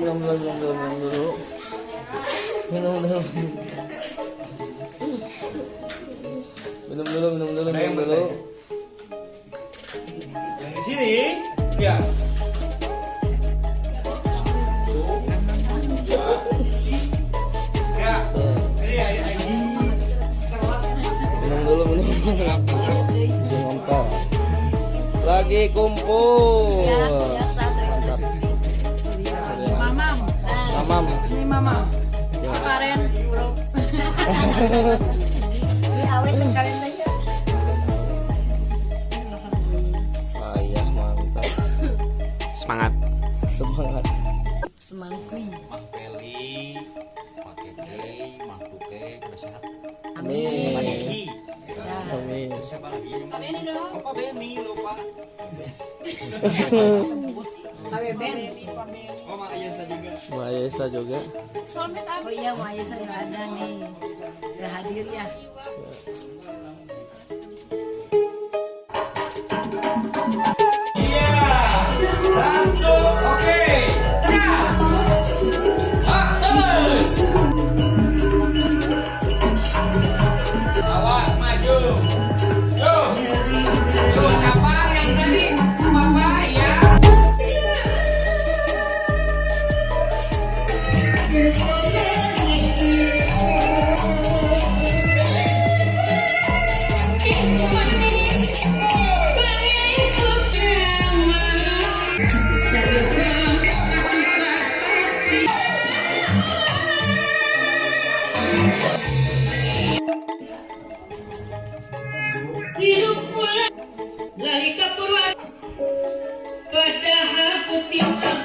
minum dulu. Minum dulu. Yang di sini, ya. Minum dulu. Ngompol. Lagi kumpul. Mantap. Mamam. Ini mamam. Karen, bro. Ini awet kan karen aja. Ayah mantap. Semangat. Semangkui. Mah Peli, Mah Keke, Mah Tuke, bersehat. Amin. Mah Niki. Amin. Siapa lagi? Pak Beni dong. Oh, Pak Beni lupa. Pak Beben. Oh, Mak Ayesa juga. Mbak Ayesa juga. Oh iya, Mak Ayesa nggak ada nih. Nggak hadir ya. Satu, oke. Awas maju. Tuh. Tuh, siapa yang tadi? Papa ya. Hidup pula dari kepulauan padahal Gusti Allah